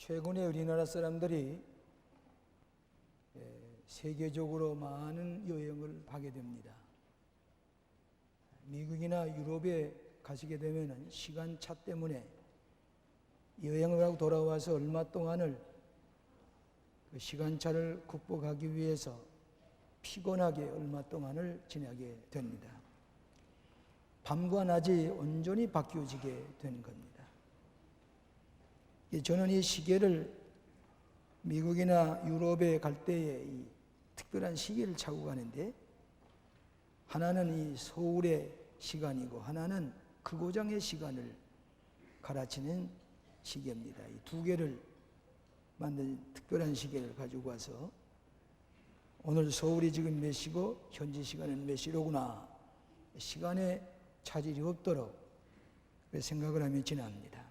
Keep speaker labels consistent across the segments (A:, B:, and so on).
A: 최근에 우리나라 사람들이 세계적으로 많은 여행을 하게 됩니다. 미국이나 유럽에 가시게 되면 시간차 때문에 여행을 하고 돌아와서 얼마 동안을 그 시간차를 극복하기 위해서 피곤하게 얼마 동안을 지나게 됩니다. 밤과 낮이 온전히 바뀌어지게 되는 겁니다. 저는 이 시계를 미국이나 유럽에 갈 때에 이 특별한 시계를 차고 가는데, 하나는 이 서울의 시간이고 하나는 극오장의 시간을 가르치는 시계입니다. 이 두 개를 만든 특별한 시계를 가지고 와서 오늘 서울이 지금 몇 시고 현지 시간은 몇 시로구나, 시간에 차질이 없도록 생각을 하며 지납니다.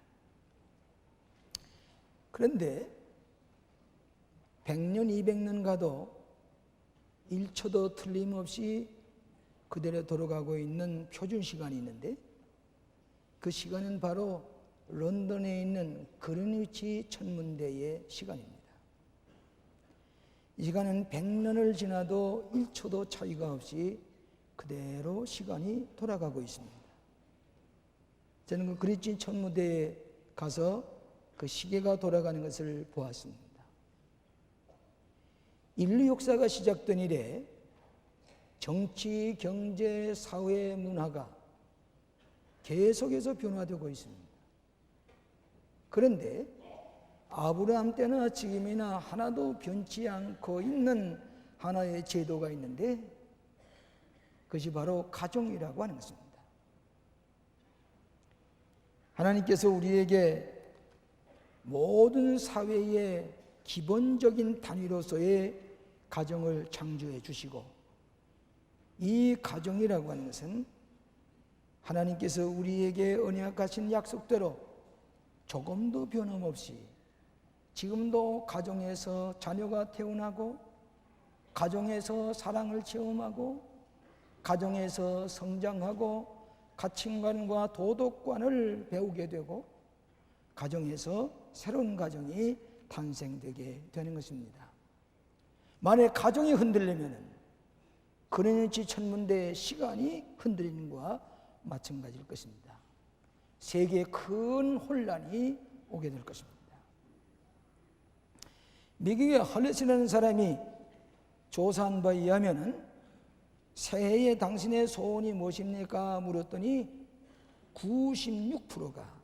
A: 그런데 100년, 200년 가도 1초도 틀림없이 그대로 돌아가고 있는 표준 시간이 있는데, 그 시간은 바로 런던에 있는 그린위치 천문대의 시간입니다. 이 시간은 100년을 지나도 1초도 차이가 없이 그대로 시간이 돌아가고 있습니다. 저는 그 그린위치 천문대에 가서 그 시계가 돌아가는 것을 보았습니다. 인류 역사가 시작된 이래 정치, 경제, 사회, 문화가 계속해서 변화되고 있습니다. 그런데 아브라함 때나 지금이나 하나도 변치 않고 있는 하나의 제도가 있는데, 그것이 바로 가정이라고 하는 것입니다. 하나님께서 우리에게 모든 사회의 기본적인 단위로서의 가정을 창조해 주시고, 이 가정이라고 하는 것은 하나님께서 우리에게 언약하신 약속대로 조금도 변함없이 지금도 가정에서 자녀가 태어나고, 가정에서 사랑을 체험하고, 가정에서 성장하고, 가치관과 도덕관을 배우게 되고, 가정에서 새로운 가정이 탄생되게 되는 것입니다. 만약 가정이 흔들리면 그린위치 천문대의 시간이 흔들리는 것과 마찬가지일 것입니다. 세계에 큰 혼란이 오게 될 것입니다. 미국의 헐렛이라는 사람이 조사한 바에 의하면 새해에 당신의 소원이 무엇입니까? 물었더니 96%가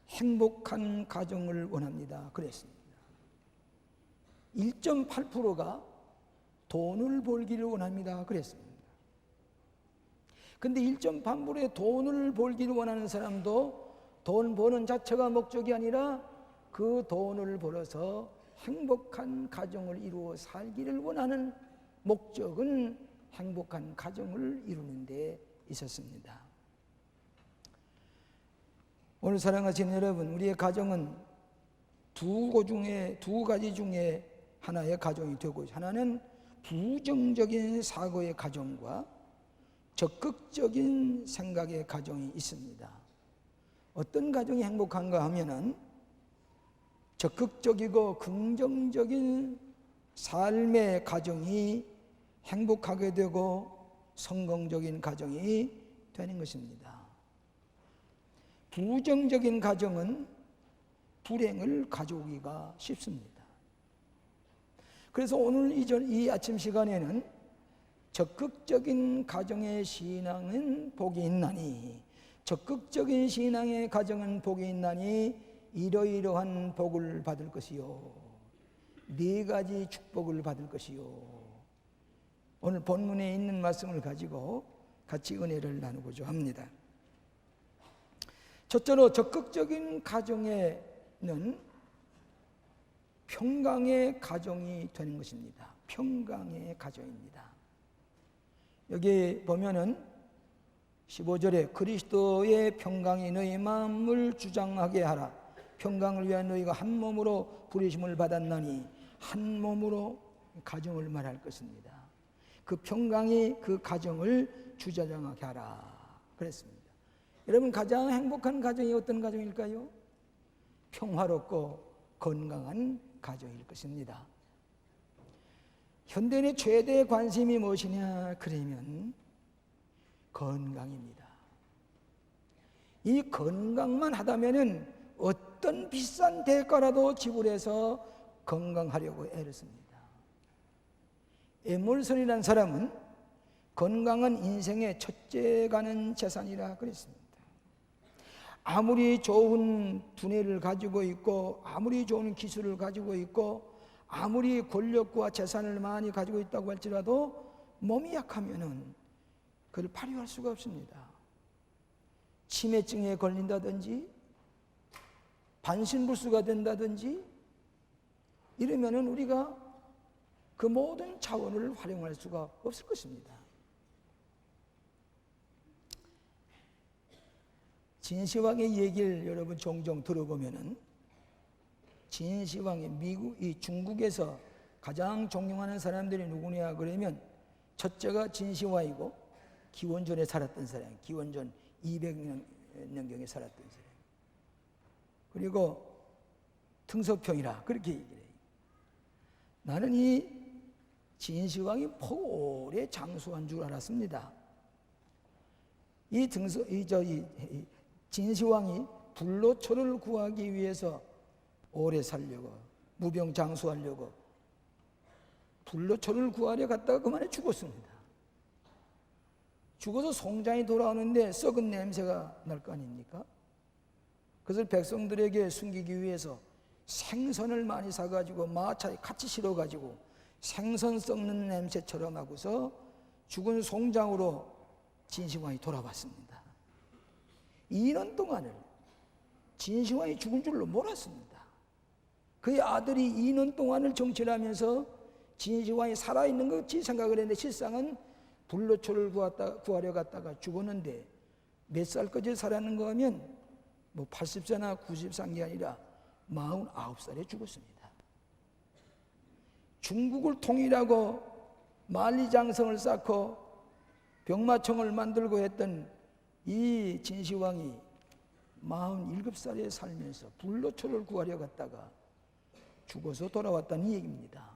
A: 행복한 가정을 원합니다 그랬습니다. 1.8%가 돈을 벌기를 원합니다 그랬습니다. 근데 1.8%의 돈을 벌기를 원하는 사람도 돈 버는 자체가 목적이 아니라 그 돈을 벌어서 행복한 가정을 이루어 살기를 원하는 목적은 행복한 가정을 이루는 데 있었습니다. 오늘 사랑하시는 여러분, 우리의 가정은 두 가지 중에 하나의 가정이 되고, 하나는 부정적인 사고의 가정과 적극적인 생각의 가정이 있습니다. 어떤 가정이 행복한가 하면은 적극적이고 긍정적인 삶의 가정이 행복하게 되고 성공적인 가정이 되는 것입니다. 부정적인 가정은 불행을 가져오기가 쉽습니다. 그래서 오늘 이 아침 시간에는 적극적인 가정의 신앙은 복이 있나니, 적극적인 신앙의 가정은 복이 있나니 이러이러한 복을 받을 것이요, 4가지 축복을 받을 것이요. 오늘 본문에 있는 말씀을 가지고 같이 은혜를 나누고자 합니다. 첫째로 적극적인 가정에는 평강의 가정이 되는 것입니다. 평강의 가정입니다. 여기 보면은 15절에 그리스도의 평강이 너희 마음을 주장하게 하라. 평강을 위하여 너희가 한 몸으로 부르심을 받았나니, 한 몸으로 가정을 말할 것입니다. 그 평강이 그 가정을 주장하게 하라 그랬습니다. 여러분, 가장 행복한 가정이 어떤 가정일까요? 평화롭고 건강한 가정일 것입니다. 현대인의 최대 관심이 무엇이냐 그러면 건강입니다. 이 건강만 하다면은 어떤 비싼 대가라도 지불해서 건강하려고 애를 씁니다. 에멀슨이라는 사람은 건강은 인생의 첫째 가는 재산이라 그랬습니다. 아무리 좋은 두뇌를 가지고 있고 아무리 좋은 기술을 가지고 있고 아무리 권력과 재산을 많이 가지고 있다고 할지라도 몸이 약하면은 그걸 발휘할 수가 없습니다. 치매증에 걸린다든지 반신불수가 된다든지 이러면은 우리가 그 모든 자원을 활용할 수가 없을 것입니다. 진시황의 얘기를 여러분 종종 들어보면은 진시황이 중국에서 가장 존경하는 사람들이 누구냐 그러면 첫째가 진시황이고 기원전에 살았던 사람, 기원전 200년경에 살았던 사람. 그리고 등소평이라 그렇게 얘기를 해요. 나는 이 진시황이 오래 장수한 줄 알았습니다. 이 진시황이 불로초를 구하기 위해서 오래 살려고 무병장수하려고 불로초를 구하려 갔다가 그만에 죽었습니다. 죽어서 송장이 돌아오는데 썩은 냄새가 날 거 아닙니까? 그것을 백성들에게 숨기기 위해서 생선을 많이 사가지고 마차에 같이 실어가지고 생선 썩는 냄새처럼 하고서 죽은 송장으로 진시황이 돌아왔습니다. 2년 동안을 진시황이 죽은 줄로 몰랐습니다. 그의 아들이 2년 동안을 정치를 하면서 진시황이 살아있는 것 같이 생각을 했는데 실상은 불로초를 구하려 갔다가 죽었는데 몇 살까지 살았는 거 하면 80세나 90세가 아니라 49살에 죽었습니다. 중국을 통일하고 만리장성을 쌓고 병마청을 만들고 했던 이 진시황이 47살에 살면서 불로초를 구하려 갔다가 죽어서 돌아왔다는 얘기입니다.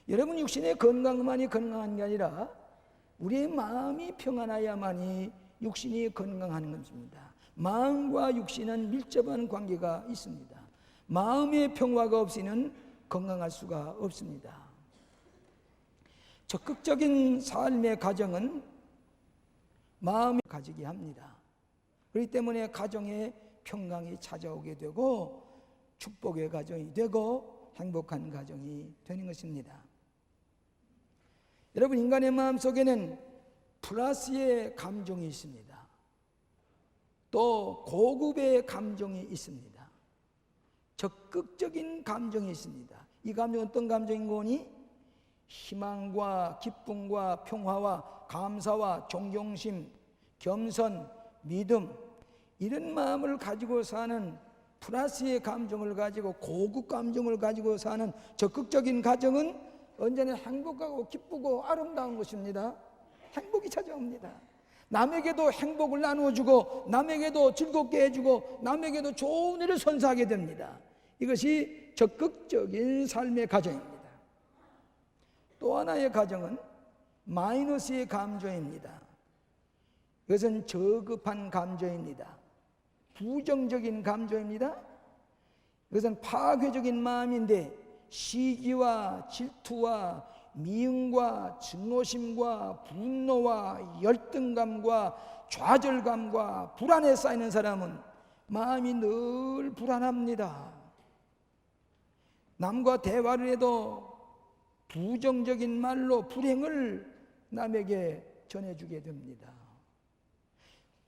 A: 여러분, 육신의 건강만이 건강한 게 아니라 우리의 마음이 평안해야만이 육신이 건강한 것입니다. 마음과 육신은 밀접한 관계가 있습니다. 마음의 평화가 없이는 건강할 수가 없습니다. 적극적인 삶의 가정은 마음을 가지게 합니다. 그렇기 때문에 가정에 평강이 찾아오게 되고 축복의 가정이 되고 행복한 가정이 되는 것입니다. 여러분, 인간의 마음 속에는 플러스의 감정이 있습니다. 또 고급의 감정이 있습니다. 적극적인 감정이 있습니다. 이 감정은 어떤 감정인 거니? 희망과 기쁨과 평화와 감사와 존경심, 겸손, 믿음, 이런 마음을 가지고 사는 플러스의 감정을 가지고 고급 감정을 가지고 사는 적극적인 가정은 언제나 행복하고 기쁘고 아름다운 것입니다. 행복이 찾아옵니다. 남에게도 행복을 나누어주고 남에게도 즐겁게 해주고 남에게도 좋은 일을 선사하게 됩니다. 이것이 적극적인 삶의 가정입니다. 또 하나의 가정은 마이너스의 감정입니다. 이것은 저급한 감정입니다. 부정적인 감정입니다. 이것은 파괴적인 마음인데 시기와 질투와 미움과 증오심과 분노와 열등감과 좌절감과 불안에 쌓이는 사람은 마음이 늘 불안합니다. 남과 대화를 해도 부정적인 말로 불행을 남에게 전해주게 됩니다.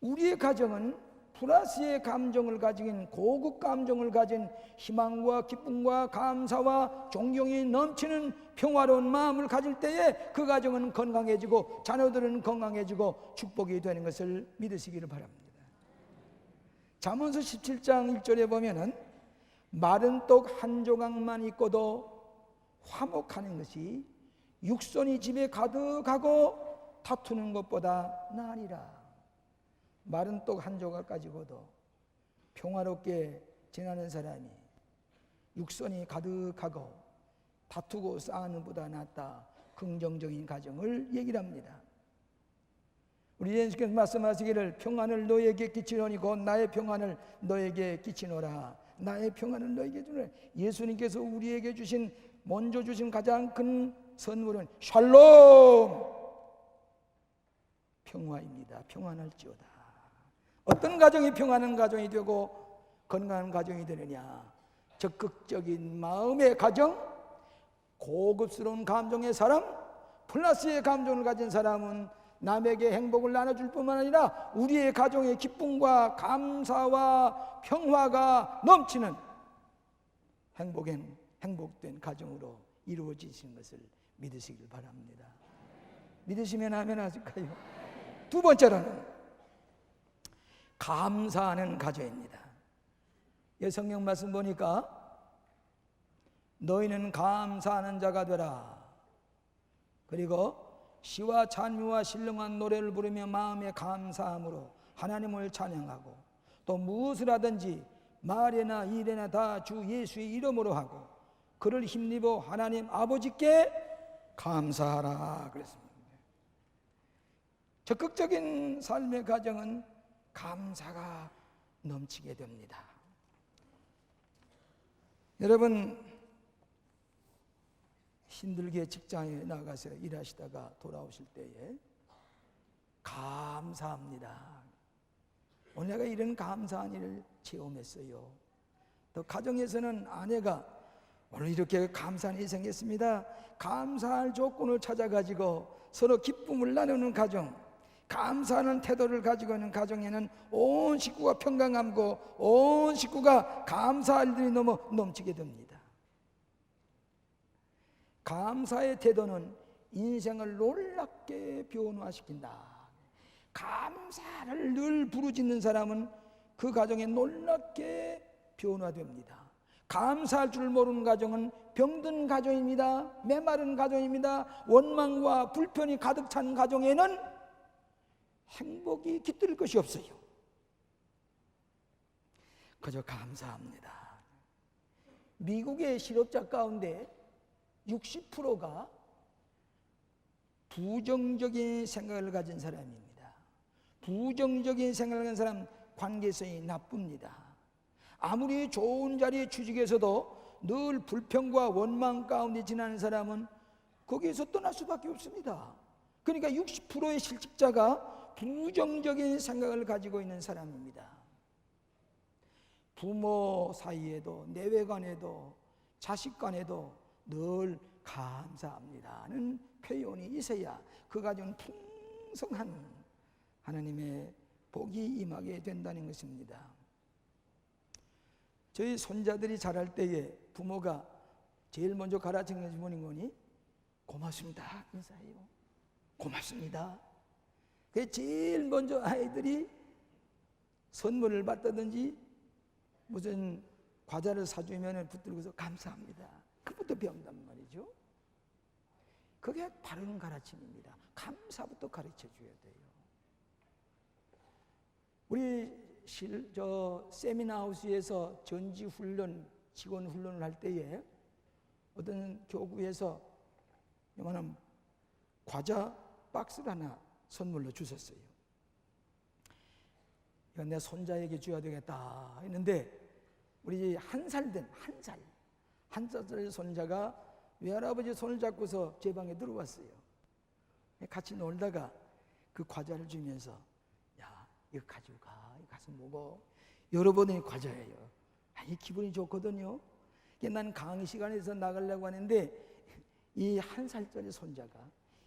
A: 우리의 가정은 플러스의 감정을 가진 고급 감정을 가진 희망과 기쁨과 감사와 존경이 넘치는 평화로운 마음을 가질 때에 그 가정은 건강해지고 자녀들은 건강해지고 축복이 되는 것을 믿으시기를 바랍니다. 잠언서 17장 1절에 보면은 마른 떡 한 조각만 있고도 화목하는 것이 육손이 집에 가득하고 다투는 것보다 나으리라. 마른 떡 한 조각 가지고도 평화롭게 지나는 사람이 육선이 가득하고 다투고 싸우는 것보다 낫다. 긍정적인 가정을 얘기를 합니다. 우리 예수께서 말씀하시기를 평안을 너에게 끼치노니 곧 나의 평안을 너에게 끼치노라. 나의 평안을 너에게 주노라. 예수님께서 우리에게 주신 먼저 주신 가장 큰 선물은 샬롬, 평화입니다. 평안할지어다. 어떤 가정이 평안한 가정이 되고 건강한 가정이 되느냐? 적극적인 마음의 가정, 고급스러운 감정의 사람, 플러스의 감정을 가진 사람은 남에게 행복을 나눠줄 뿐만 아니라 우리의 가정의 기쁨과 감사와 평화가 넘치는 행복된 가정으로 이루어지시는 것을 믿으시길 바랍니다. 믿으시면 아멘 하실까요? 두 번째로는 감사하는 가정입니다. 성경 말씀 보니까 너희는 감사하는 자가 되라. 그리고 시와 찬미와 신령한 노래를 부르며 마음에 감사함으로 하나님을 찬양하고 또 무엇을 하든지 말이나 일이나 다 주 예수의 이름으로 하고 그를 힘입어 하나님 아버지께 감사하라 그랬습니다. 적극적인 삶의 가정은 감사가 넘치게 됩니다. 여러분, 힘들게 직장에 나가서 일하시다가 돌아오실 때에 감사합니다. 오늘 내가 이런 감사한 일을 체험했어요. 또 가정에서는 아내가 오늘 이렇게 감사한 일이 생겼습니다. 감사할 조건을 찾아가지고 서로 기쁨을 나누는 가정, 감사하는 태도를 가지고 있는 가정에는 온 식구가 평강하고 온 식구가 감사할 일이 넘치게 됩니다. 감사의 태도는 인생을 놀랍게 변화시킨다. 감사를 늘 부르짖는 사람은 그 가정에 놀랍게 변화됩니다. 감사할 줄 모르는 가정은 병든 가정입니다. 메마른 가정입니다. 원망과 불편이 가득 찬 가정에는 행복이 깃들 것이 없어요. 그저 감사합니다. 미국의 실업자 가운데 60%가 부정적인 생각을 가진 사람입니다. 부정적인 생각을 가진 사람 관계성이 나쁩니다. 아무리 좋은 자리에 취직해서도 늘 불평과 원망 가운데 지나는 사람은 거기에서 떠날 수밖에 없습니다. 그러니까 60%의 실직자가 부정적인 생각을 가지고 있는 사람입니다. 부모 사이에도 내외 간에도 자식 간에도 늘 감사합니다는 표현이 있어야 그 가정은 풍성한 하나님의 복이 임하게 된다는 것입니다. 저희 손자들이 자랄 때에 부모가 제일 먼저 가르치는 것이 뭐니? 고맙습니다 인사해요. 고맙습니다. 그 제일 먼저 아이들이 선물을 받다든지 무슨 과자를 사주면 붙들고서 감사합니다. 그부터 배운단 말이죠. 그게 바른 가르침입니다. 감사부터 가르쳐 줘야 돼요. 우리 세미나하우스에서 전지훈련, 직원훈련을 할 때에 어떤 교구에서 요만한 과자 박스를 하나 선물로 주셨어요. 이건 내 손자에게 줘야 되겠다 했는데 우리 한 살 손자가 외할아버지 손을 잡고서 제 방에 들어왔어요. 같이 놀다가 그 과자를 주면서 야, 이거 가지고 가. 이거 가서 먹어. 여러분의 과자예요. 이 기분이 좋거든요. 난 강의 시간에서 나가려고 하는데 이 한 살짜리 손자가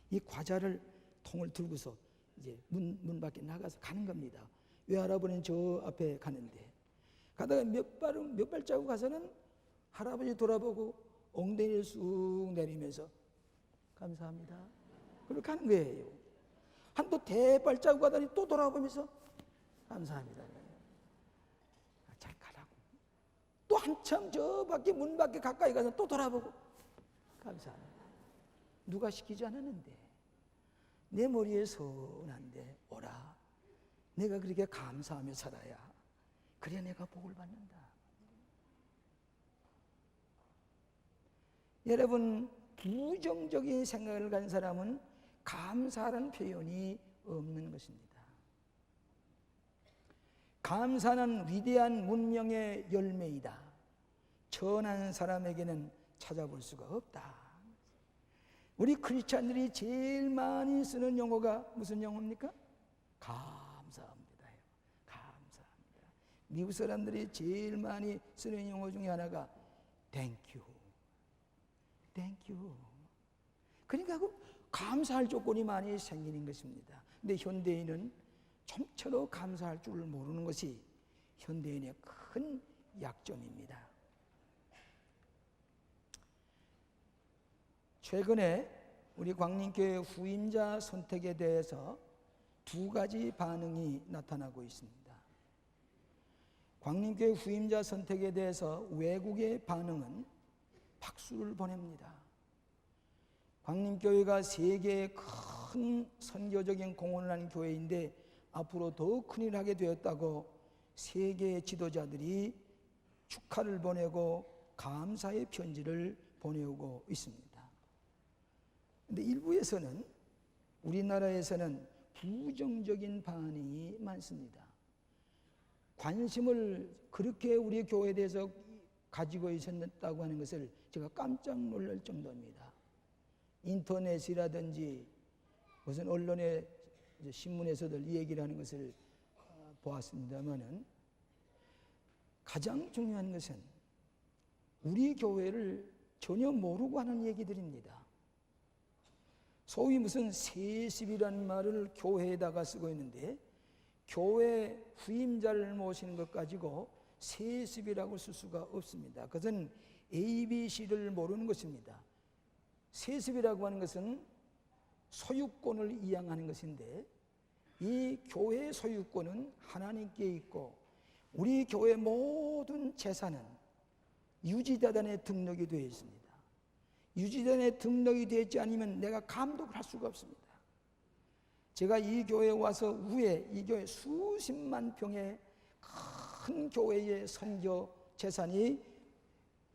A: 이 과자를 통을 들고서 이제 문 밖에 나가서 가는 겁니다. 외할아버지는 저 앞에 가는데 가다가 몇 발자국 가서는 할아버지 돌아보고 엉덩이를 쑥 내리면서 감사합니다. 그렇게 하는 거예요. 한 또 대발자국 가더니 또 돌아보면서 감사합니다. 잘 가라고. 또 한참 저 밖에 문 밖에 가까이 가서 또 돌아보고 감사합니다. 누가 시키지 않았는데 내 머리에 선한데 오라. 내가 그렇게 감사하며 살아야 그래야 내가 복을 받는다. 여러분, 부정적인 생각을 가진 사람은 감사라는 표현이 없는 것입니다. 감사는 위대한 문명의 열매이다. 천한 사람에게는 찾아볼 수가 없다. 우리 크리스찬들이 제일 많이 쓰는 용어가 무슨 용어입니까? 감사합니다. 감사합니다. 미국 사람들이 제일 많이 쓰는 용어 중에 하나가 Thank you. Thank you. 그러니까 감사할 조건이 많이 생기는 것입니다. 근데 현대인은 좀처럼 감사할 줄을 모르는 것이 현대인의 큰 약점입니다. 최근에 우리 광림교회 후임자 선택에 대해서 두 가지 반응이 나타나고 있습니다. 광림교회 후임자 선택에 대해서 외국의 반응은 박수를 보냅니다. 광림교회가 세계의 큰 선교적인 공헌을 하는 교회인데 앞으로 더 큰일 하게 되었다고 세계 지도자들이 축하를 보내고 감사의 편지를 보내오고 있습니다. 그런데 일부에서는, 우리나라에서는 부정적인 반응이 많습니다. 관심을 그렇게 우리 교회에 대해서 가지고 있었다고 하는 것을 제가 깜짝 놀랄 정도입니다. 인터넷이라든지 무슨 언론의 신문에서도 이 얘기를 하는 것을 보았습니다만은, 가장 중요한 것은 우리 교회를 전혀 모르고 하는 얘기들입니다. 소위 무슨 세습이라는 말을 교회에다가 쓰고 있는데, 교회 후임자를 모시는 것 가지고 세습이라고 쓸 수가 없습니다. 그것은 ABC를 모르는 것입니다. 세습이라고 하는 것은 소유권을 이양하는 것인데, 이 교회의 소유권은 하나님께 있고 우리 교회 모든 재산은 유지재단에 등록이 되어 있습니다. 유지재단에 등록이 되어 있지 않으면 내가 감독을 할 수가 없습니다. 제가 이 교회에 와서 후에 이 교회 수십만 평의 큰 교회의 선교 재산이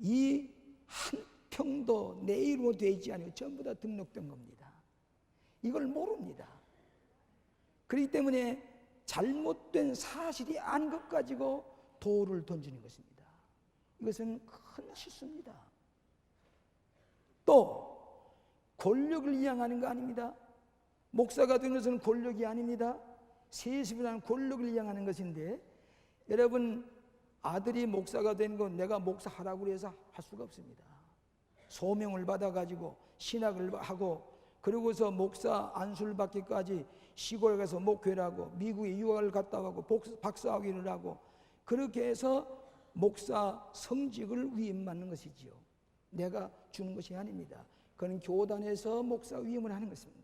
A: 이 한 평도 내 이름으로 되어 있지 않고 전부 다 등록된 겁니다. 이걸 모릅니다. 그렇기 때문에 잘못된 사실이 아닌 것 가지고 돌을 던지는 것입니다. 이것은 큰 실수입니다. 또 권력을 이양하는 거 아닙니다. 목사가 되는 것은 권력이 아닙니다. 세습이라는 권력을 이양하는 것인데, 여러분, 아들이 목사가 된 건 내가 목사하라고 해서 할 수가 없습니다. 소명을 받아가지고 신학을 하고, 그러고서 목사 안수를 받기까지 시골에 가서 목회를 하고 미국에 유학을 갔다 오고 박사학위를 하고, 그렇게 해서 목사 성직을 위임받는 것이지요. 내가 주는 것이 아닙니다. 그건 교단에서 목사 위임을 하는 것입니다.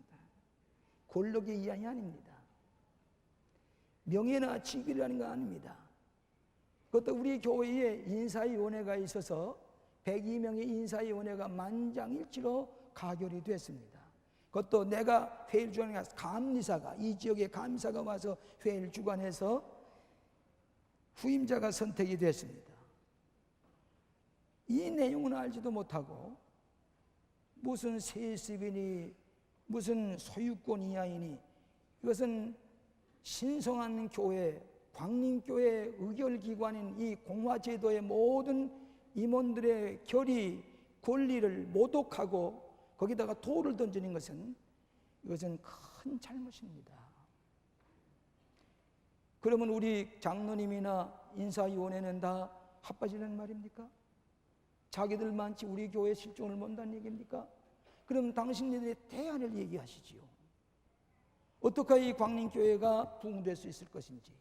A: 권력의 이양이 아닙니다. 명예나 직위라는 거 아닙니다. 그것도 우리 교회에 인사위원회가 있어서 102명의 인사위원회가 만장일치로 가결이 됐습니다. 그것도 내가 회의를 주관해서 감리사가, 이 지역의 감리사가 와서 회의를 주관해서 후임자가 선택이 됐습니다. 이 내용은 알지도 못하고 무슨 세습이니 무슨 소유권 이하이니, 이것은 신성한 교회, 광림교회 의결기관인 이 공화제도의 모든 임원들의 결의, 권리를 모독하고 거기다가 돌을 던지는 것은, 이것은 큰 잘못입니다. 그러면 우리 장로님이나 인사위원회는 다 핫바지라는 말입니까? 자기들만치 우리 교회 실종을 못한다는 얘기입니까? 그럼 당신들의 대안을 얘기하시지요. 어떻게 이 광림교회가 부흥될 수 있을 것인지.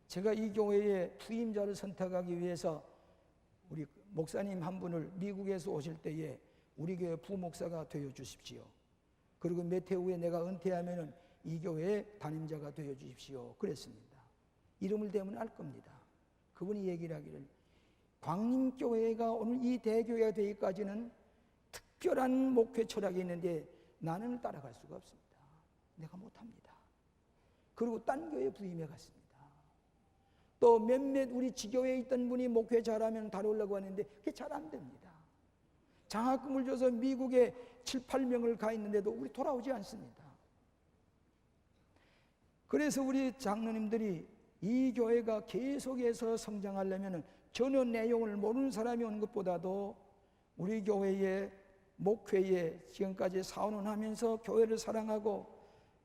A: 제가 이 교회에 후임자를 선택하기 위해서 우리 목사님 한 분을 미국에서 오실 때에 우리 교회 부목사가 되어 주십시오. 그리고 몇 해 후에 내가 은퇴하면은 이 교회의 담임자가 되어 주십시오. 그랬습니다. 이름을 대면 알 겁니다. 그분이 얘기를 하기를, 광림교회가 오늘 이 대교회가 되기까지는 특별한 목회 철학이 있는데 나는 따라갈 수가 없습니다. 내가 못합니다. 그리고 딴 교회 부임해 갔습니다. 또 몇몇 우리 지교회에 있던 분이 목회 잘하면 다루려고 하는데 그게 잘 안 됩니다. 장학금을 줘서 미국에 7, 8명을 가 있는데도 우리 돌아오지 않습니다. 그래서 우리 장로님들이 이 교회가 계속해서 성장하려면 전혀 내용을 모르는 사람이 오는 것보다도 우리 교회의 목회에 지금까지 사원하면서 교회를 사랑하고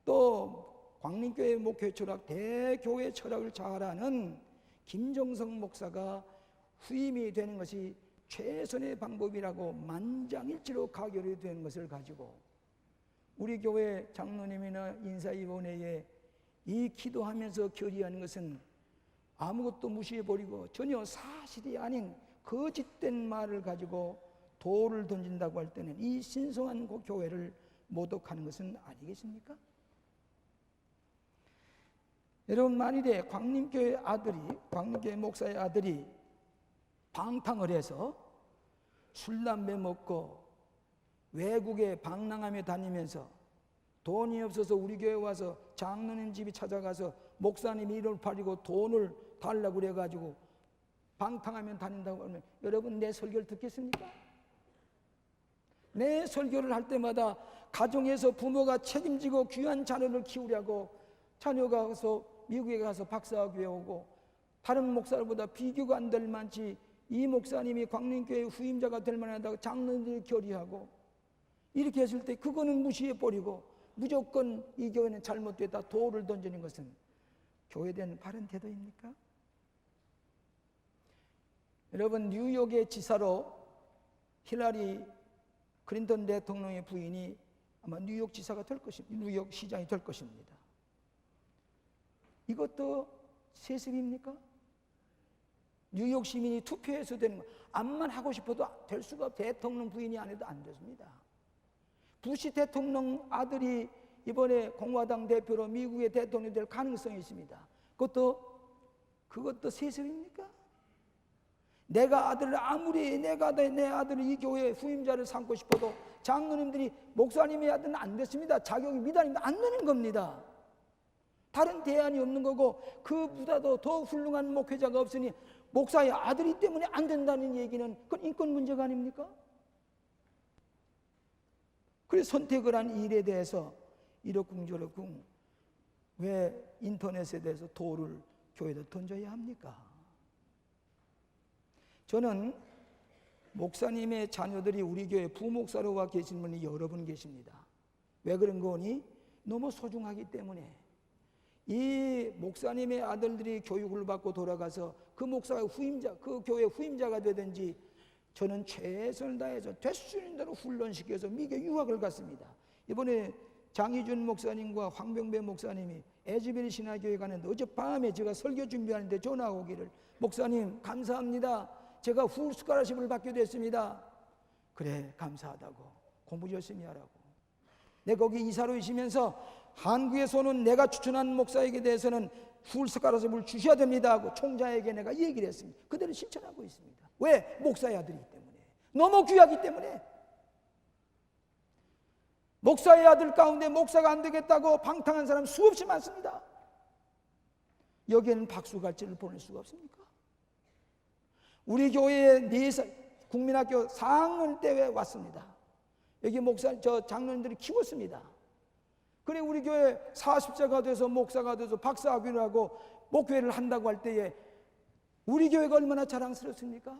A: 또 광림교회 목회 철학, 대교회 철학을 잘 아는 김정성 목사가 후임이 되는 것이 최선의 방법이라고 만장일치로 가결이 된 것을 가지고 우리 교회 장로님이나 인사위원회에 이 기도하면서 결의하는 것은 아무것도 무시해버리고 전혀 사실이 아닌 거짓된 말을 가지고 돌을 던진다고 할 때는 이 신성한 그 교회를 모독하는 것은 아니겠습니까? 여러분, 만일에 광림교회 목사의 아들이 방탕을 해서 술, 담배 먹고 외국에 방랑하며 다니면서 돈이 없어서 우리 교회 와서 장로님 집에 찾아가서 목사님이 이를 팔리고 돈을 달라고 그래가지고 방탕하며 다닌다고 하면 여러분 내 설교를 듣겠습니까? 내 설교를 할 때마다 가정에서 부모가 책임지고 귀한 자녀를 키우려고 자녀가 가서 미국에 가서 박사학위에 오고 다른 목사보다 비교가 안 될 만치 이 목사님이 광림교회 후임자가 될 만하다고 장로들이 결의하고 이렇게 했을 때 그거는 무시해버리고 무조건 이 교회는 잘못됐다 돌을 던지는 것은 교회에 대한 바른 태도입니까? 여러분, 뉴욕의 지사로 힐러리 클린턴 대통령의 부인이 아마 뉴욕 지사가 될 것입니다. 뉴욕 시장이 될 것입니다. 이것도 세습입니까? 뉴욕 시민이 투표해서 되는 거 암만 하고 싶어도 될 수가 대통령 부인이 안 해도 안 됐습니다. 부시 대통령 아들이 이번에 공화당 대표로 미국의 대통령이 될 가능성이 있습니다. 그것도 세습입니까? 내가 아들을 아무리 내 아들을 이 교회 후임자를 삼고 싶어도 장로님들이 목사님의 아들은 안 됐습니다. 자격이 미달입니다. 안 되는 겁니다. 다른 대안이 없는 거고 그보다도 더 훌륭한 목회자가 없으니 목사의 아들이 때문에 안 된다는 얘기는 그건 인권 문제가 아닙니까? 그래서 선택을 한 일에 대해서 이러쿵저러쿵 왜 인터넷에 대해서 돌을 교회에다 던져야 합니까? 저는 목사님의 자녀들이 우리 교회 부목사로 와 계신 분이 여러 분 계십니다. 왜 그런 거니? 너무 소중하기 때문에 이 목사님의 아들들이 교육을 받고 돌아가서 그 목사가 그 교회 후임자가 되든지 저는 최선을 다해서 될 수 있는 대로 훈련시켜서 미국에 유학을 갔습니다. 이번에 장희준 목사님과 황병배 목사님이 에즈베리 신화교회 가는데 어젯밤에 제가 설교 준비하는데 전화가 오기를 목사님 감사합니다. 제가 후 스카라십을 받게 됐습니다. 그래 감사하다고 공부 열심히 하라고. 내 거기 이사로 있으면서 한국에서는 내가 추천한 목사에게 대해서는 후 스카라십을 주셔야 됩니다 하고 총장에게 내가 얘기를 했습니다. 그대로 실천하고 있습니다. 왜? 목사의 아들이기 때문에. 너무 귀하기 때문에. 목사의 아들 가운데 목사가 안 되겠다고 방탕한 사람 수없이 많습니다. 여기에는 박수갈채를 보낼 수가 없습니까? 우리 교회에 국민학교 상을 대회 왔습니다. 여기 장로님들이 키웠습니다. 그래 우리 교회 40세가 돼서 목사가 돼서 박사학위를 하고 목회를 한다고 할 때에 우리 교회가 얼마나 자랑스럽습니까?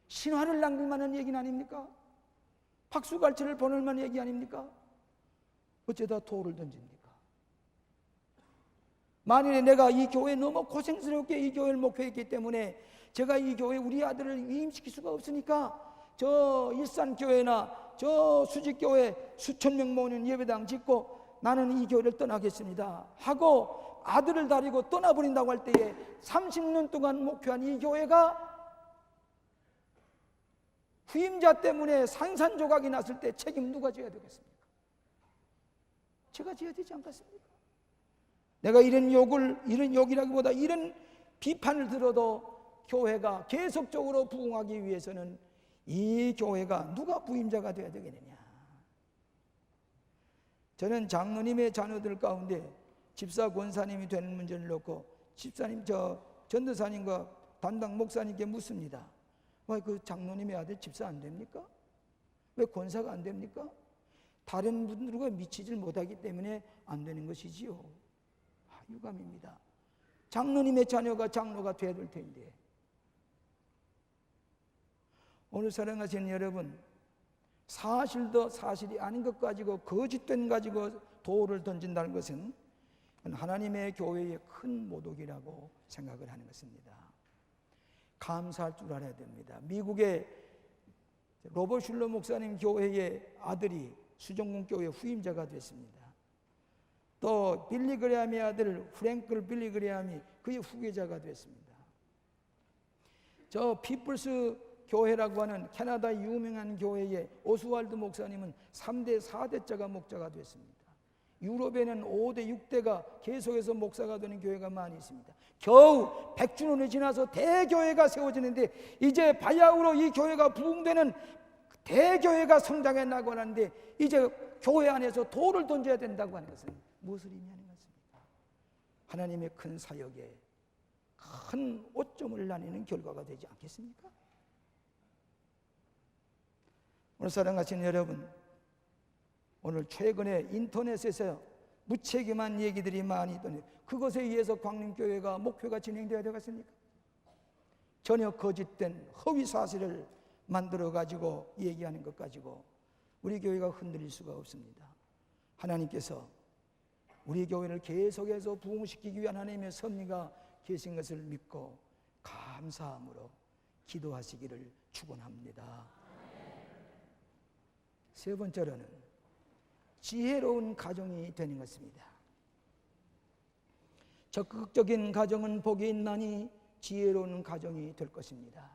A: 신화를 남길 만한 얘기는 아닙니까? 박수갈채를 보낼 만한 얘기 아닙니까? 어쩌다 돌을 던집니까? 만일에 내가 이 교회에 너무 고생스럽게 이 교회를 목회했기 때문에 제가 이 교회에 우리 아들을 위임시킬 수가 없으니까 저 일산교회나 저 수직교회 수천 명 모이는 예배당 짓고 나는 이 교회를 떠나겠습니다 하고 아들을 다리고 떠나버린다고 할 때에 30년 동안 목회한 이 교회가 후임자 때문에 산산조각이 났을 때 책임 누가 져야 되겠습니까? 제가 져야 되지 않겠습니까? 내가 이런 욕이라기보다 이런 비판을 들어도 교회가 계속적으로 부흥하기 위해서는 이 교회가 누가 부임자가 되어야 되겠느냐. 저는 장로님의 자녀들 가운데 집사 권사님이 되는 문제를 놓고 집사님 전도사님과 담당 목사님께 묻습니다. 왜 그 장로님의 아들 집사 안 됩니까? 왜 권사가 안 됩니까? 다른 분들과 미치질 못하기 때문에 안 되는 것이지요. 유감입니다. 장로님의 자녀가 장로가 돼야 될 텐데. 오늘 사랑하시는 여러분, 사실도 사실이 아닌 것 가지고 거짓된 가지고 돌을 던진다는 것은 하나님의 교회의 큰 모독이라고 생각을 하는 것입니다. 감사할 줄 알아야 됩니다. 미국의 로버트 슐러 목사님 교회의 아들이 수정군 교회 후임자가 됐습니다. 또 빌리 그레함의 아들 프랭클 빌리 그레함이 그의 후계자가 됐습니다. 저 피플스 교회라고 하는 캐나다 유명한 교회의 오스왈드 목사님은 3대 4대자가 목자가 됐습니다. 유럽에는 5대 6대가 계속해서 목사가 되는 교회가 많이 있습니다. 겨우 100주년이 지나서 대교회가 세워지는데 이제 바야흐로 이 교회가 부흥되는 대교회가 성장해 나가고 하는데 이제 교회 안에서 돌을 던져야 된다고 하는 것은 무엇을 의미하는 것입니까? 하나님의 큰 사역에 큰 오점을 나뉘는 결과가 되지 않겠습니까? 오늘 사랑하시는 여러분, 오늘 최근에 인터넷에서 무책임한 얘기들이 많이 있더니 그것에 의해서 광림교회가 목회가 진행되어야 되겠습니까? 전혀 거짓된 허위 사실을 만들어 가지고 얘기하는 것 가지고 우리 교회가 흔들릴 수가 없습니다. 하나님께서 우리 교회를 계속해서 부흥시키기 위한 하나님의 섭리가 계신 것을 믿고 감사함으로 기도하시기를 축원합니다. 세 번째로는 지혜로운 가정이 되는 것입니다. 적극적인 가정은 복이 있나니 지혜로운 가정이 될 것입니다.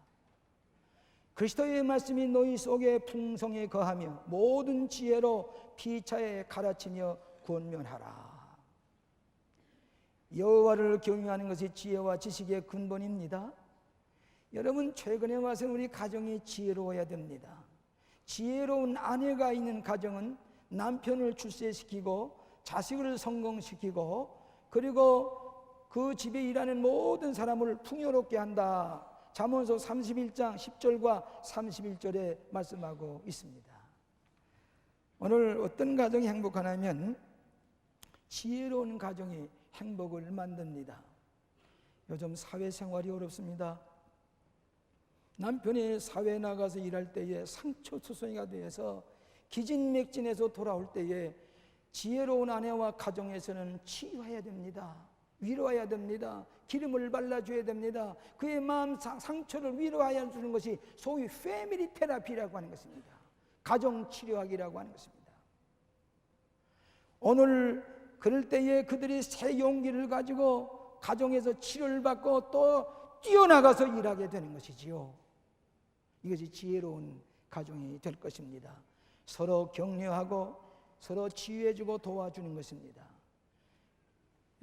A: 그리스도의 말씀이 너희 속에 풍성히 거하며 모든 지혜로 피차에 가르치며 권면하라. 여호와를 경외하는 것이 지혜와 지식의 근본입니다. 여러분, 최근에 와서 우리 가정이 지혜로워야 됩니다. 지혜로운 아내가 있는 가정은 남편을 출세시키고 자식을 성공시키고 그리고 그 집에 일하는 모든 사람을 풍요롭게 한다. 잠언서 31장 10절과 31절에 말씀하고 있습니다. 오늘 어떤 가정이 행복하냐면 지혜로운 가정이 행복을 만듭니다. 요즘 사회생활이 어렵습니다. 남편이 사회에 나가서 일할 때에 상처투성이가 되어서 기진맥진해서 돌아올 때에 지혜로운 아내와 가정에서는 치유해야 됩니다. 위로해야 됩니다. 기름을 발라줘야 됩니다. 그의 마음 상처를 위로하여 주는 것이 소위 패밀리 테라피라고 하는 것입니다. 가정치료학이라고 하는 것입니다. 오늘 그럴 때에 그들이 새 용기를 가지고 가정에서 치료를 받고 또 뛰어나가서 일하게 되는 것이지요. 이것이 지혜로운 가정이 될 것입니다. 서로 격려하고 서로 치유해주고 도와주는 것입니다.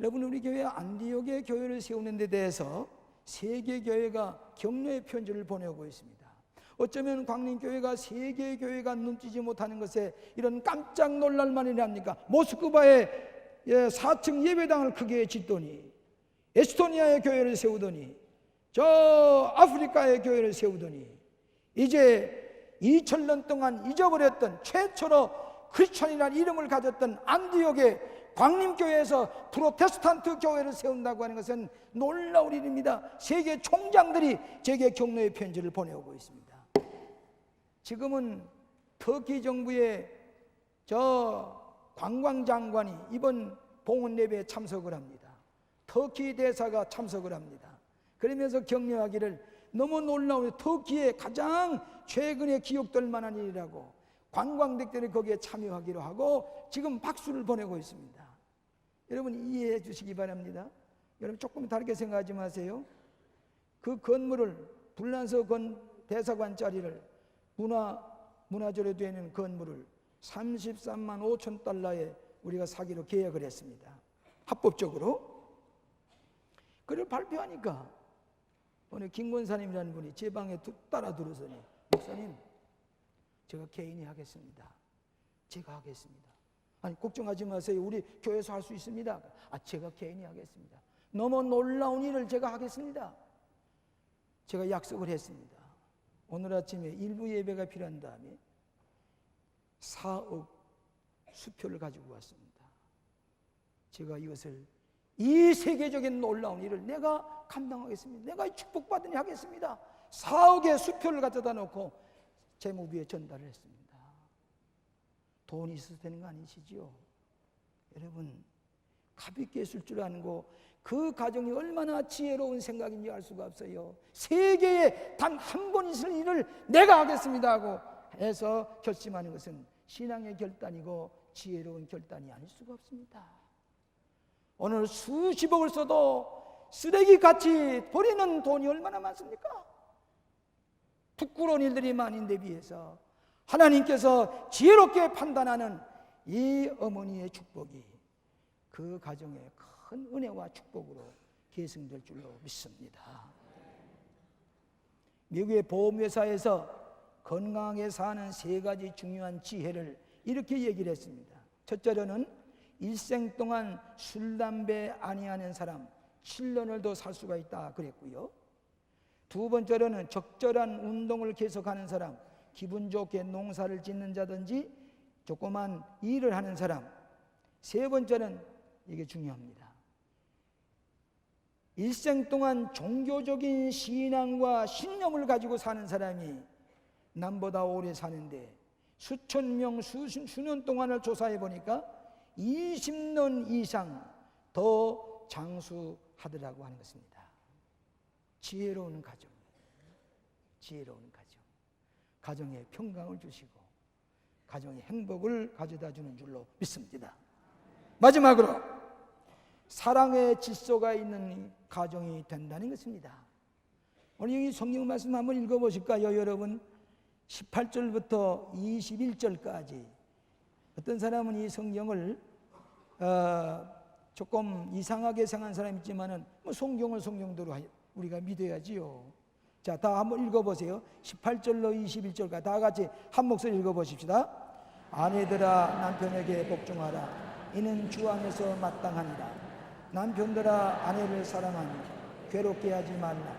A: 여러분, 우리 교회 안디옥의 교회를 세우는 데 대해서 세계교회가 격려의 편지를 보내고 있습니다. 어쩌면 광림교회가 세계교회가 눈치지 못하는 것에 이런 깜짝 놀랄 만이랍니까? 모스크바에 4층 예배당을 크게 짓더니 에스토니아의 교회를 세우더니 저 아프리카의 교회를 세우더니 이제 2000년 동안 잊어버렸던 최초로 크리스천이라는 이름을 가졌던 안디옥의 광림교회에서 프로테스탄트 교회를 세운다고 하는 것은 놀라운 일입니다. 세계 총장들이 제게 격려의 편지를 보내오고 있습니다. 지금은 터키 정부의 저 관광장관이 이번 봉헌 예배에 참석을 합니다. 터키 대사가 참석을 합니다. 그러면서 격려하기를 너무 놀라운 터키의 가장 최근에 기억될 만한 일이라고 관광객들이 거기에 참여하기로 하고 지금 박수를 보내고 있습니다. 여러분 이해해 주시기 바랍니다. 여러분 조금 다르게 생각하지 마세요. 그 건물을 불란서 대사관 자리를 문화재로 되는 건물을 33만 5천 달러에 우리가 사기로 계약을 했습니다. 합법적으로. 그걸 발표하니까 오늘 김권사님이라는 분이 제 방에 따라 들어서니 목사님 제가 개인이 하겠습니다. 제가 하겠습니다. 아니 걱정하지 마세요. 우리 교회에서 할 수 있습니다. 제가 개인이 하겠습니다. 너무 놀라운 일을 제가 하겠습니다. 제가 약속을 했습니다. 오늘 아침에 일부 예배가 필요한 다음에 4억 수표를 가지고 왔습니다. 제가 이것을 이 세계적인 놀라운 일을 내가 감당하겠습니다. 내가 축복받은 일 하겠습니다. 4억의 수표를 가져다 놓고 제무비에 전달을 했습니다. 돈이 있어서 되는 거 아니시죠? 여러분, 가볍게 쓸 줄 아는 거, 그 가정이 얼마나 지혜로운 생각인지 알 수가 없어요. 세계에 단 한 번 있을 일을 내가 하겠습니다 하고 해서 결심하는 것은 신앙의 결단이고 지혜로운 결단이 아닐 수가 없습니다. 오늘 수십억을 써도 쓰레기같이 버리는 돈이 얼마나 많습니까? 부끄러운 일들이 많은데 비해서 하나님께서 지혜롭게 판단하는 이 어머니의 축복이 그 가정에 큰 은혜와 축복으로 계승될 줄로 믿습니다. 미국의 보험회사에서 건강하게 사는 3가지 중요한 지혜를 이렇게 얘기를 했습니다. 첫째로는 일생 동안 술, 담배 아니하는 사람 7년을 더 살 수가 있다 그랬고요. 두 번째로는 적절한 운동을 계속하는 사람, 기분 좋게 농사를 짓는 자든지 조그만 일을 하는 사람. 세 번째는 이게 중요합니다. 일생 동안 종교적인 신앙과 신념을 가지고 사는 사람이 남보다 오래 사는데 수천 명 수년 동안을 조사해 보니까 20년 이상 더 장수하더라고 하는 것입니다. 지혜로운 가정, 지혜로운 가정, 가정에 평강을 주시고 가정의 행복을 가져다 주는 줄로 믿습니다. 마지막으로 사랑의 질서가 있는 가정이 된다는 것입니다. 오늘 여기 성경 말씀 한번 읽어보실까요? 여러분 18절부터 21절까지 어떤 사람은 이 성경을 조금 이상하게 생각하는 사람이 있지만은 뭐 성경을 성경대로 우리가 믿어야지요. 자, 다 한번 읽어보세요. 18절로 21절까지 다 같이 한 목소리 읽어보십시다. 아내들아 남편에게 복종하라. 이는 주 안에서 마땅하니라. 남편들아 아내를 사랑하니 괴롭게 하지 말라.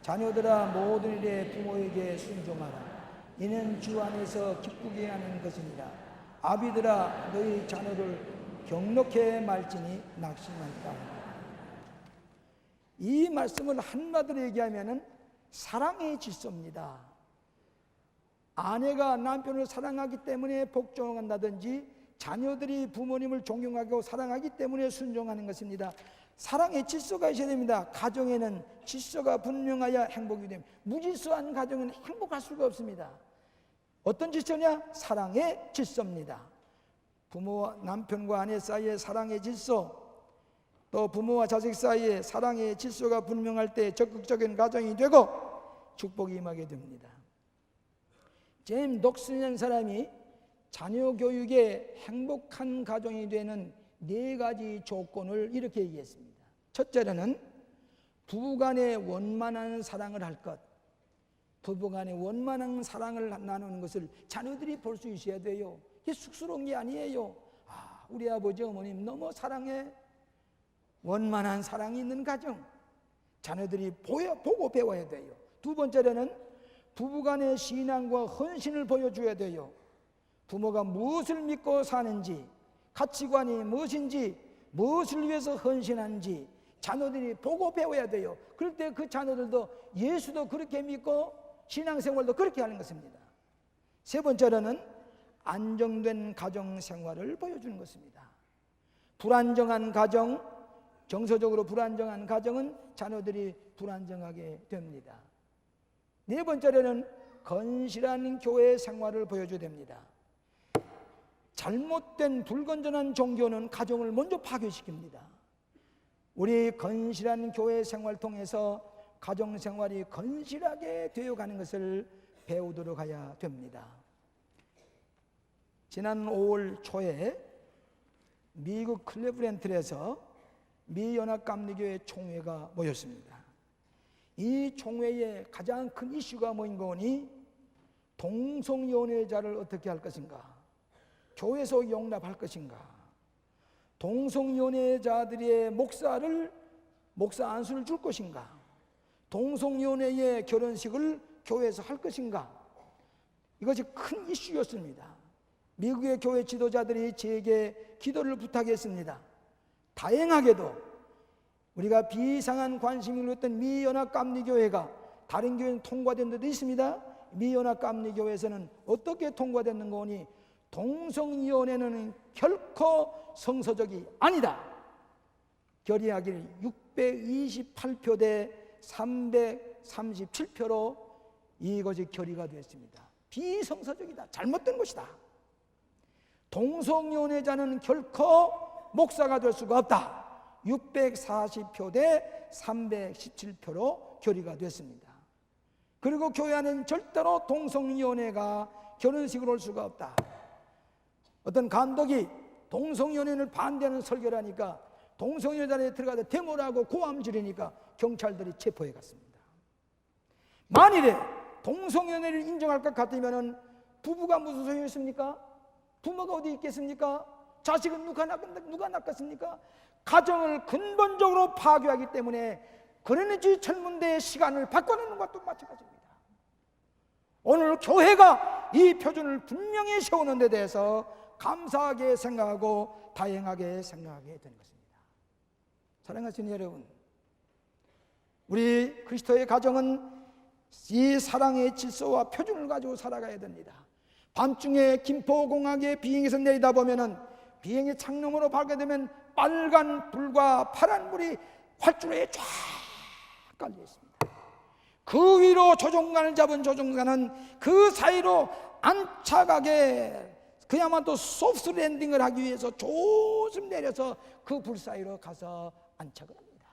A: 자녀들아 모든 일에 부모에게 순종하라. 이는 주 안에서 기쁘게 하는 것이니라. 아비들아 너희 자녀를 경록해 말지니 낙심한다. 이 말씀을 한마디로 얘기하면은 사랑의 질서입니다. 아내가 남편을 사랑하기 때문에 복종한다든지 자녀들이 부모님을 존경하고 사랑하기 때문에 순종하는 것입니다. 사랑의 질서가 있어야 됩니다. 가정에는 질서가 분명해야 행복이 됩니다. 무질서한 가정은 행복할 수가 없습니다. 어떤 질서냐? 사랑의 질서입니다. 부모와 남편과 아내 사이의 사랑의 질서, 또 부모와 자식 사이의 사랑의 질서가 분명할 때 적극적인 가정이 되고 축복이 임하게 됩니다. 제임스 독슨이라는 사람이 자녀 교육에 행복한 가정이 되는 4가지 조건을 이렇게 얘기했습니다. 첫째로는 부부간에 원만한 사랑을 할 것. 부부간에 원만한 사랑을 나누는 것을 자녀들이 볼 수 있어야 돼요. 이게 쑥스러운 게 아니에요. 우리 아버지 어머님 너무 사랑해. 원만한 사랑이 있는 가정, 자녀들이 보고 배워야 돼요. 두 번째로는 부부간의 신앙과 헌신을 보여줘야 돼요. 부모가 무엇을 믿고 사는지, 가치관이 무엇인지, 무엇을 위해서 헌신하는지 자녀들이 보고 배워야 돼요. 그럴 때 그 자녀들도 예수도 그렇게 믿고 신앙생활도 그렇게 하는 것입니다. 세 번째로는 안정된 가정 생활을 보여주는 것입니다. 불안정한 가정, 정서적으로 불안정한 가정은 자녀들이 불안정하게 됩니다. 네 번째로는 건실한 교회 생활을 보여줘야 됩니다. 잘못된 불건전한 종교는 가정을 먼저 파괴시킵니다. 우리 건실한 교회 생활을 통해서 가정 생활이 건실하게 되어가는 것을 배우도록 해야 됩니다. 지난 5월 초에 미국 클리브랜드에서 미 연합감리교회 총회가 모였습니다. 이 총회의 가장 큰 이슈가 뭐인 거니? 동성연애자를 어떻게 할 것인가? 교회에서 용납할 것인가? 동성연애자들의 목사 안수를 줄 것인가? 동성연애의 결혼식을 교회에서 할 것인가? 이것이 큰 이슈였습니다. 미국의 교회 지도자들이 제게 기도를 부탁했습니다. 다행하게도 우리가 비상한 관심을 갖던 미연합감리교회가 다른 교회는 통과된 데도 있습니다. 미연합감리교회에서는 어떻게 통과됐는가 하니 동성이혼에는 결코 성서적이 아니다. 결의하기를 628표 대 337표로 이것이 결의가 되었습니다. 비성서적이다. 잘못된 것이다. 동성연애자는 결코 목사가 될 수가 없다. 640표 대 317표로 결의가 됐습니다. 그리고 교회 안에는 절대로 동성연애가 결혼식으로 올 수가 없다. 어떤 감독이 동성연애를 반대하는 설교를 하니까 동성연애자리에 들어가서 데모를 하고 고함 지르니까 경찰들이 체포해 갔습니다. 만일에 동성연애를 인정할 것 같으면 부부가 무슨 소용이 있습니까? 부모가 어디 있겠습니까? 자식은 누가 낳겠습니까? 가정을 근본적으로 파괴하기 때문에 그러니지 천문대의 시간을 바꿔놓는 것도 마찬가지입니다. 오늘 교회가 이 표준을 분명히 세우는 데 대해서 감사하게 생각하고 다행하게 생각하게 되는 것입니다. 사랑하시는 여러분, 우리 그리스도의 가정은 이 사랑의 질서와 표준을 가지고 살아가야 됩니다. 밤중에 김포공항에 비행기에서 내리다 보면은 비행기 창문으로 밝게 되면 빨간 불과 파란 불이 활주로에 쫙 깔려 있습니다. 그 위로 조종관을 잡은 조종관은 그 사이로 안착하게 그야말로 소프트 랜딩을 하기 위해서 조금 내려서 그 불 사이로 가서 안착을 합니다.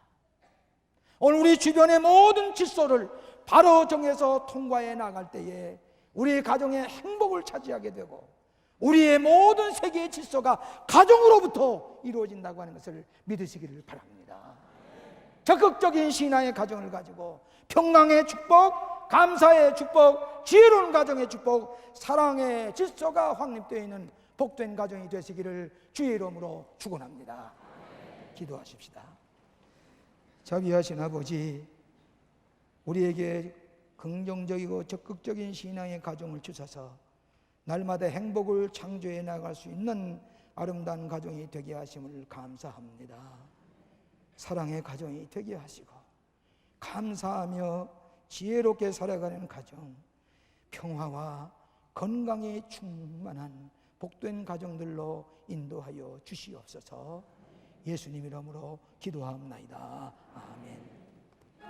A: 오늘 우리 주변의 모든 질서를 바로 정해서 통과해 나갈 때에 우리 가정의 행복을 차지하게 되고 우리의 모든 세계의 질서가 가정으로부터 이루어진다고 하는 것을 믿으시기를 바랍니다. 적극적인 신앙의 가정을 가지고 평강의 축복, 감사의 축복, 지혜로운 가정의 축복, 사랑의 질서가 확립되어 있는 복된 가정이 되시기를 주의 이름으로 축원합니다. 기도하십시다. 자비하신 아버지, 우리에게 긍정적이고 적극적인 신앙의 가정을 주셔서 날마다 행복을 창조해 나갈 수 있는 아름다운 가정이 되게 하심을 감사합니다. 사랑의 가정이 되게 하시고 감사하며 지혜롭게 살아가는 가정, 평화와 건강에 충만한 복된 가정들로 인도하여 주시옵소서. 예수님 이름으로 기도하옵나이다. 아멘.